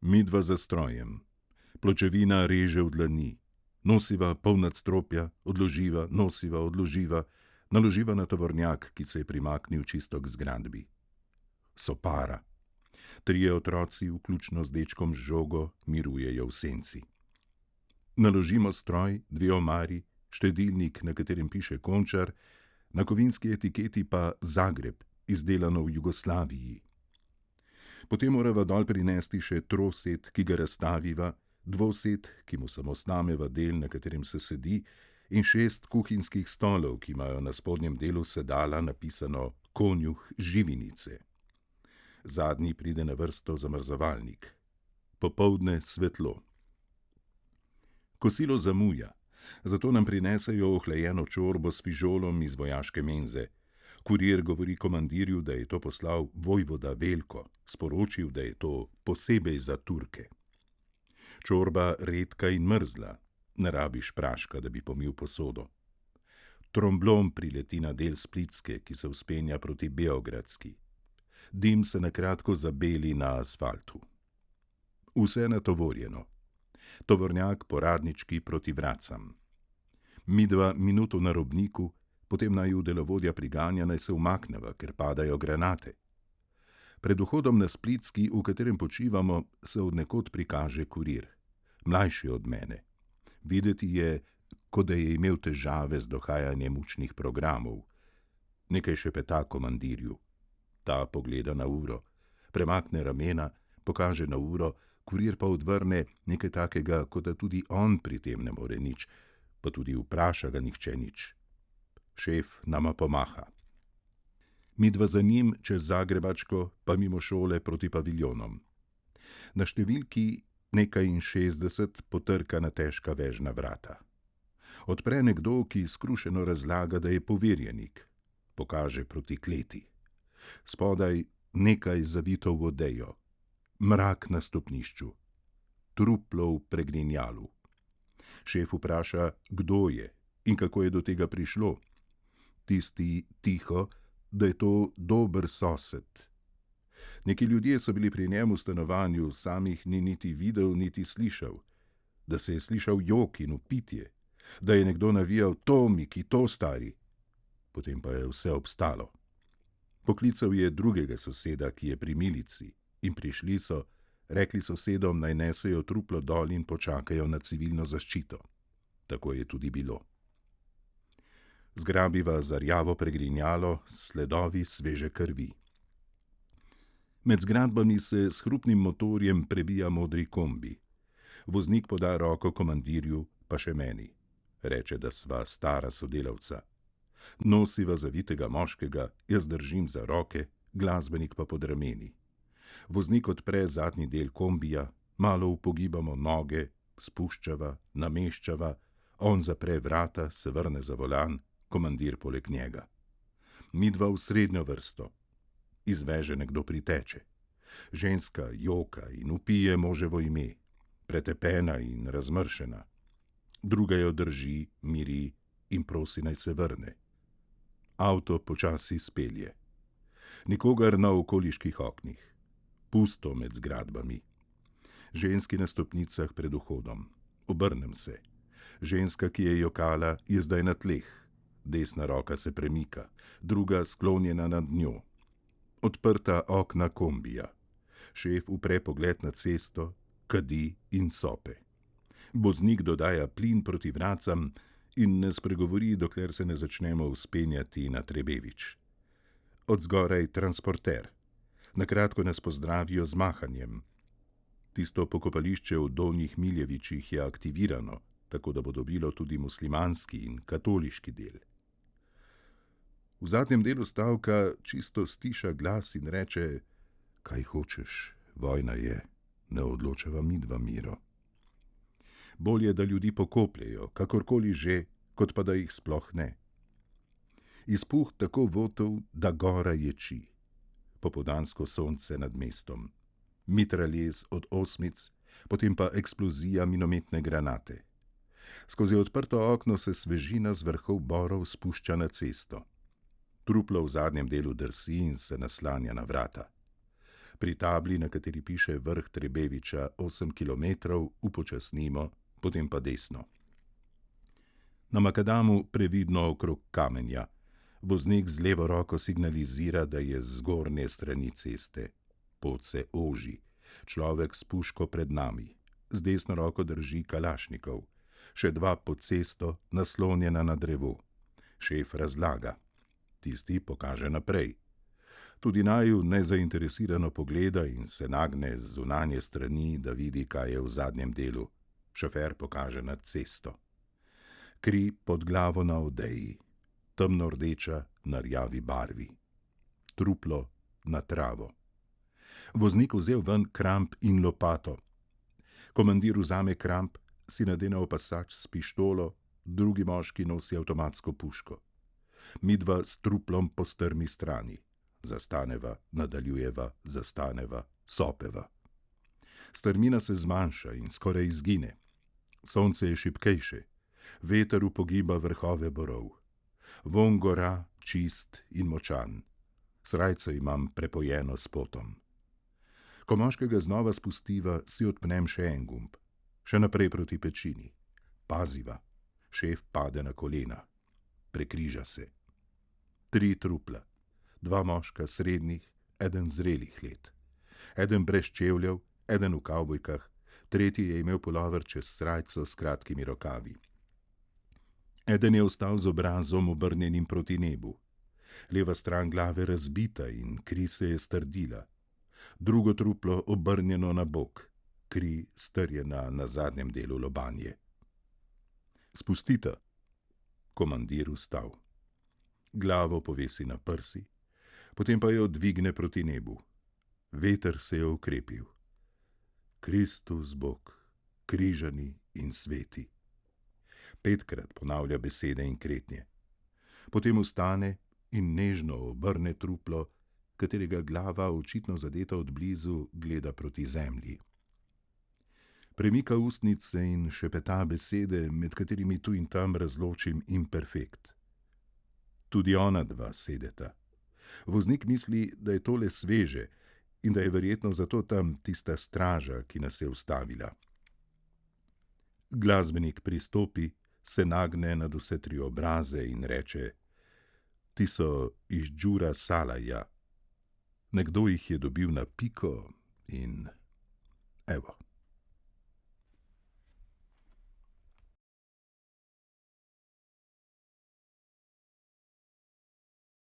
Midva za strojem. Pločevina reže v dlani. Nosiva pol nadstropja, odloživa, nosiva, odloživa, naloživa na tovornjak, ki se je primaknil čisto k zgradbi. Sopara. Trije otroci, vključno z dečkom z žogo, mirujejo v senci. Naložimo stroj, 2 omari, štedilnik, na katerem piše Končar, na kovinski etiketi pa Zagreb, izdelano v Jugoslaviji. Potem morava dol prinesti še trosed, ki ga razstaviva, dvosed, ki mu samo snameva del, na katerem se sedi, in 6 kuhinjskih stolov, ki imajo na spodnjem delu sedala napisano Konjuh Živinice. Zadnji pride na vrsto zamrzovalnik. Popoldne svetlo. Kosilo zamuja, zato nam prinesejo ohlajeno čorbo s fižolom iz vojaške menze. Kurir govori komandirju, da je to poslal vojvoda Veljko, sporočil, da je to posebej za Turke. Čorba redka in mrzla, ne rabiš praška, da bi pomil posodo. Tromblon prileti na del Splitske, ki se vzpenja proti Beogradski. Dim se nakratko zabeli na asfaltu. Vse natovorjeno. Tovornjak po Radnički proti Vracam. Midva minuto na robniku, potem naju delovodja priganja, naj se umakneva, ker padajo granate. Pred vhodom na Splitski, v katerem počivamo, se od nekod prikaže kurir. Mlajši od mene. Videti je, kot da je imel težave z dohajanjem učnih programov. Nekaj šepeta komandirju. Ta pogleda na uro, premakne ramena, pokaže na uro, kurir pa odvrne nekaj takega, kot da tudi on pri tem ne more nič, pa tudi vpraša ga nihče nič. Šef nama pomaha. Midva za njim čez Zagrebačko, pa mimo šole proti paviljonom. Na številki nekaj 60 potrkana težka vežna vrata. Odpre nekdo, ki skrušeno razlaga, da je poverjenik. Pokaže proti kleti. Spodaj nekaj zavito v odejo. Mrak na stopnišču. Truplo v pregrinjalu. Šef vpraša, kdo je in kako je do tega prišlo. Tisti tiho, da je to dober sosed. Neki ljudje so bili pri njem v stanovanju, samih ni niti videl, niti slišal. Da se je slišal jok in vpitje. Da je nekdo navijal to, Miki, to, stari. Potem pa je vse obstalo. Poklical je drugega soseda, ki je pri milici, in prišli so, rekli sosedom, naj nesejo truplo dol in počakajo na civilno zaščito. Tako je tudi bilo. Zgrabiva za rjavo pregrinjalo, sledovi sveže krvi. Med zgradbami se s hrupnim motorjem prebija modri kombi. Voznik poda roko komandirju, pa še meni. Reče, da sva stara sodelavca. Nosiva zavitega moškega, jaz držim za roke, glasbenik pa pod rameni. Voznik odpre zadnji del kombija, malo upogibamo noge, spuščava, nameščava, on zapre vrata, se vrne za volan, komandir poleg njega. Midva v srednjo vrsto. Izveže nekdo priteče. Ženska joka in vpije moževo ime, pretepena in razmršena. Druga jo drži, miri in prosi, naj se vrne. Avto počasi spelje. Nikogar na okoliških oknih. Pusto med zgradbami. Ženski na stopnicah pred vhodom. Obrnem se. Ženska, ki je jokala, je zdaj na tleh. Desna roka se premika, druga sklonjena nad njo. Odprta okna kombija. Šef upre pogled na cesto, kadi in sope. Voznik dodaja plin proti vracam in ne spregovori, dokler se ne začnemo vzpenjati na Trebevič. Od zgoraj transporter. Nakratko nas pozdravijo z mahanjem. Tisto pokopališče v Donjih Miljevičih je aktivirano, tako da bo dobilo tudi muslimanski in katoliški del. V zadnjem delu stavka čisto stiša glas in reče: kaj hočeš, vojna je, ne odločava midva, Miro. Bolje, da ljudi pokopljejo, kakorkoli že, kot pa da jih sploh ne. Izpuh tako votov, da gora ječi. Popoldansko sonce nad mestom. Mitraljez od osmic, potem pa eksplozija minometne granate. Skozi odprto okno se svežina z vrhov borov spušča na cesto. Truplo v zadnjem delu drsi in se naslanja na vrata. Pri tabli, na kateri piše vrh Trebeviča 8 km, upočasnimo, potem pa desno. Na makadamu previdno okrog kamenja. Voznik z levo roko signalizira, da je z zgornje strani ceste. Pot se oži. Človek s puško pred nami. Z desno roko drži kalašnikov. Še dva pod cesto, naslonjena na drevo. Šef razlaga. Tisti pokaže naprej. Tudi naju nezainteresirano pogleda in se nagne z zunanje strani, da vidi, kaj je v zadnjem delu. Šofer pokaže na cesto. Kri pod glavo na odeji. Temno rdeča na rjavi barvi. Truplo na travo. Voznik vzel ven kramp in lopato. Komandir vzame kramp, si nadene opasač s pištolo, drugi moški nosi avtomatsko puško. Midva s truplom po strmi strani. Zastaneva, nadaljujeva, zastaneva, sopeva. Strmina se zmanjša in skoraj izgine. Sonce je šibkejše. Veter upogiba vrhove borov. Vonj gora, čist in močan. Srajco imam prepojeno s potom. Ko moškega znova spustiva, si odpnem še en gumb. Še naprej proti pečini. Paziva. Šef pade na kolena. Prekriža se. 3 trupla. 2 moška srednjih, eden zrelih let. Eden brez čevljev, eden v kavbojkah, tretji je imel pulover čez srajco s kratkimi rokavi. Eden je ostal z obrazom obrnjenim proti nebu. Leva stran glave razbita in kri se je strdila. Drugo truplo obrnjeno na bok, kri strjena na zadnjem delu lobanje. Spustite. Komandir vstal. Glavo povesi na prsi, potem pa jo dvigne proti nebu. Veter se je ukrepil. Kristus Bog, križani in sveti. 5-krat ponavlja besede in kretnje. Potem vstane in nežno obrne truplo, katerega glava, očitno zadeta od blizu, gleda proti zemlji. Premika ustnice in šepeta besede, med katerimi tu in tam razločim imperfekt. Tudi ona dva sedeta. Voznik misli, da je tole sveže in da je verjetno zato tam tista straža, ki nas je ustavila. Glasbenik pristopi, se nagne nad vse 3 obraze in reče: Ti so iz Đura Salaja. Nekdo jih je dobil na piko in evo.